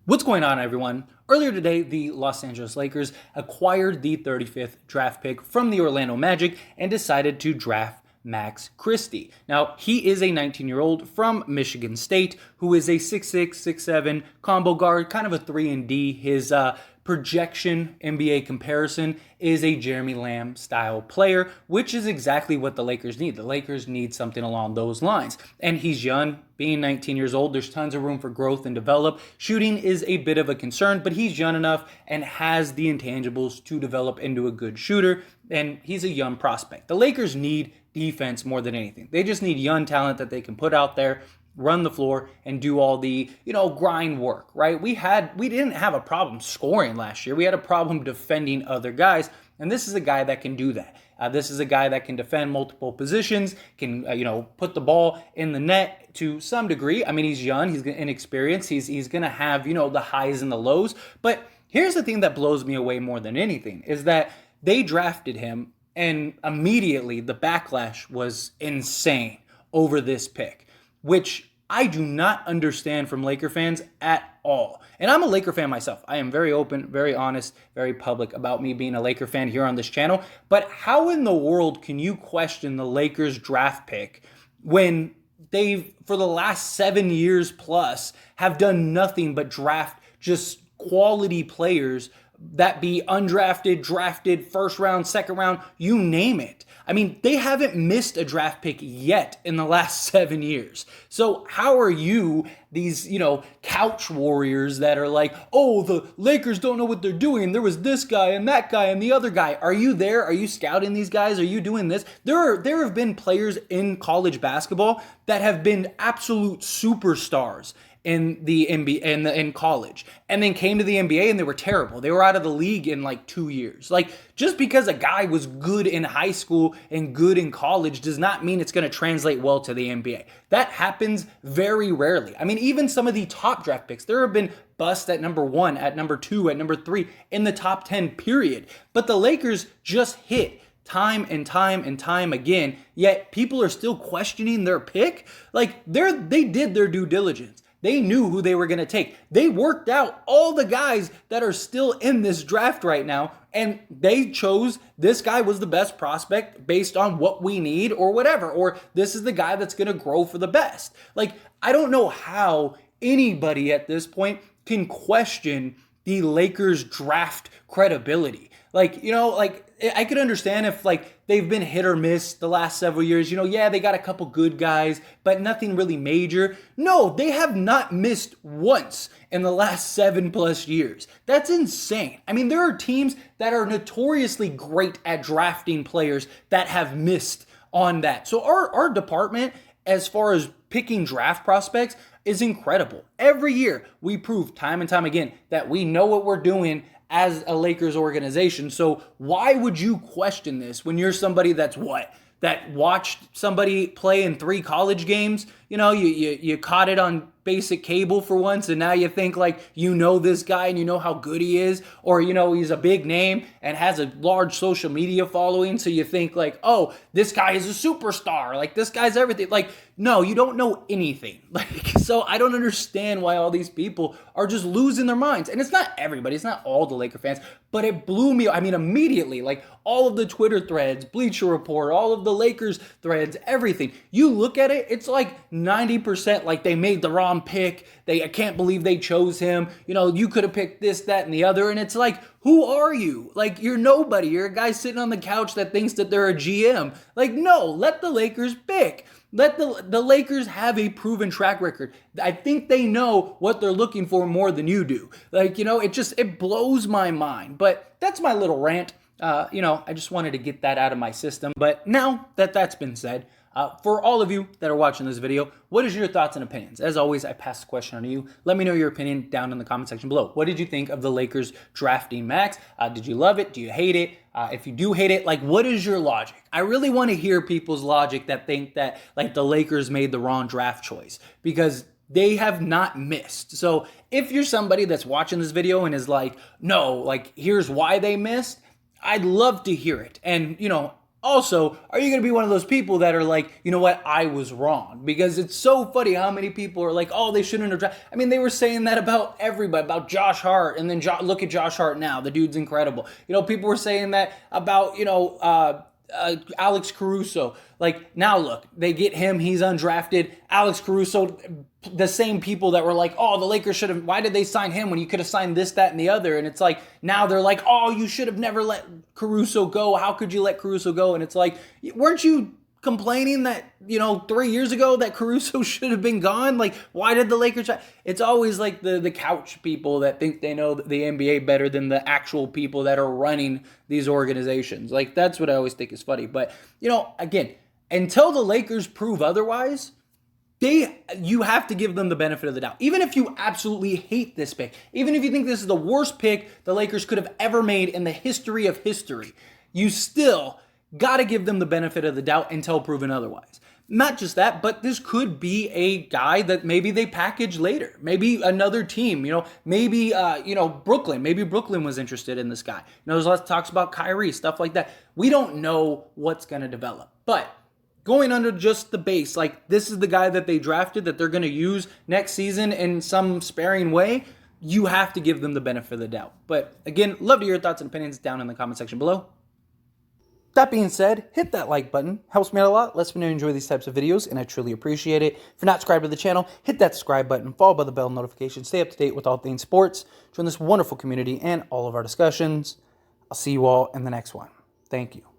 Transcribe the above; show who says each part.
Speaker 1: What's going on, everyone? Earlier today, the Los Angeles Lakers acquired the 35th draft pick from the Orlando Magic and decided to draft Max Christie. Now, he is a 19-year-old from Michigan State who is a 6'6", 6'7", combo guard, kind of a 3-and-D. His projection NBA comparison is a Jeremy Lamb style player, which is exactly what the Lakers need. The Lakers need something along those lines. And he's young, being 19 years old, there's tons of room for growth and develop. Shooting is a bit of a concern, but he's young enough and has the intangibles to develop into a good shooter, and he's a young prospect. The Lakers need defense more than anything. They just need young talent that they can put out there, run the floor, and do all the, grind work, right? We didn't have a problem scoring last year. We had a problem defending other guys, and this is a guy that can do that. This is a guy that can defend multiple positions, can, put the ball in the net to some degree. I mean, he's young, he's inexperienced, he's going to have, the highs and the lows. But here's the thing that blows me away more than anything is that they drafted him, and immediately the backlash was insane over this pick, which I do not understand from Laker fans at all. And I'm a Laker fan myself. I am very open, very honest, very public about me being a Laker fan here on this channel. But how in the world can you question the Lakers draft pick when they've, for the last 7 years plus, have done nothing but draft just quality players that be undrafted, drafted, first round, second round, you name it. I mean, they haven't missed a draft pick yet in the last 7 years. So how are you, these, couch warriors that are like, oh, the Lakers don't know what they're doing. There was this guy and that guy and the other guy. Are you there? Are you scouting these guys? Are you doing this? There have been players in college basketball that have been absolute superstars in the NBA in college, and then came to the NBA and they were terrible. They were out of the league in like 2 years. Like, just because a guy was good in high school and good in college does not mean it's going to translate well to the NBA. That happens very rarely. I mean, even some of the top draft picks, there have been busts at number 1, at number 2, at number 3 in the top 10 period. But the Lakers just hit time and time and time again, yet people are still questioning their pick. Like, they did their due diligence. They knew who they were going to take. They worked out all the guys that are still in this draft right now, and they chose this guy was the best prospect based on what we need or whatever, or this is the guy that's going to grow for the best. Like, I don't know how anybody at this point can question the Lakers draft credibility. Like, I could understand if they've been hit or miss the last several years. Yeah, they got a couple good guys, but nothing really major. No, they have not missed once in the last 7+ years. That's insane. I mean, there are teams that are notoriously great at drafting players that have missed on that. So our department, as far as picking draft prospects, is incredible. Every year, we prove time and time again that we know what we're doing as a Lakers organization. So why would you question this when you're somebody that watched somebody play in 3 college games? You caught it on basic cable for once, and now you think this guy and you know how good he is, or he's a big name and has a large social media following, so you think oh, this guy is a superstar, this guy's everything. No, you don't know anything. So I don't understand why all these people are just losing their minds. And it's not everybody, it's not all the Laker fans, but it blew me. I mean, immediately, all of the Twitter threads, Bleacher Report, all of the Lakers threads, everything. You look at it, it's 90% they made the wrong pick. I can't believe they chose him. You could have picked this, that, and the other. And it's who are you? You're nobody. You're a guy sitting on the couch that thinks that they're a GM. No, let the Lakers pick. Let the Lakers have a proven track record. I think they know what they're looking for more than you do. It blows my mind. But that's my little rant. I just wanted to get that out of my system. But now that that's been said, for all of you that are watching this video, what is your thoughts and opinions? As always, I pass the question on to you. Let me know your opinion down in the comment section below. What did you think of the Lakers drafting Max? Did you love it? Do you hate it? If you do hate it, what is your logic? I really want to hear people's logic that think that the Lakers made the wrong draft choice, because they have not missed. So if you're somebody that's watching this video and is no, here's why they missed, I'd love to hear it. And, Also, are you going to be one of those people that are like, you know what, I was wrong? Because it's so funny how many people are like, oh, they shouldn't have drafted. I mean, they were saying that about everybody, about Josh Hart, and then look at Josh Hart now. The dude's incredible. You know, people were saying that about, Alex Caruso. Like, now look, they get him, he's undrafted. Alex Caruso, the same people that were like, oh, the Lakers should have, why did they sign him when you could have signed this, that, and the other? And it's like, now they're like, oh, you should have never let Caruso go. How could you let Caruso go? And it's like, weren't you complaining that, 3 years ago that Caruso should have been gone? Like, why did the Lakers try? It's always like the couch people that think they know the NBA better than the actual people that are running these organizations. Like, that's what I always think is funny. But, again, until the Lakers prove otherwise, you have to give them the benefit of the doubt. Even if you absolutely hate this pick, even if you think this is the worst pick the Lakers could have ever made in the history of history, you still got to give them the benefit of the doubt until proven otherwise. Not just that, but this could be a guy that maybe they package later. Maybe another team, maybe, Brooklyn. Maybe Brooklyn was interested in this guy. There's lots of talks about Kyrie, stuff like that. We don't know what's going to develop. But going under just the base, like this is the guy that they drafted that they're going to use next season in some sparing way, you have to give them the benefit of the doubt. But again, love to hear your thoughts and opinions down in the comment section below. That being said, hit that like button. Helps me out a lot. Lets me know you enjoy these types of videos, and I truly appreciate it. If you're not subscribed to the channel, hit that subscribe button, followed by the bell notification. Stay up to date with all things sports. Join this wonderful community and all of our discussions. I'll see you all in the next one. Thank you.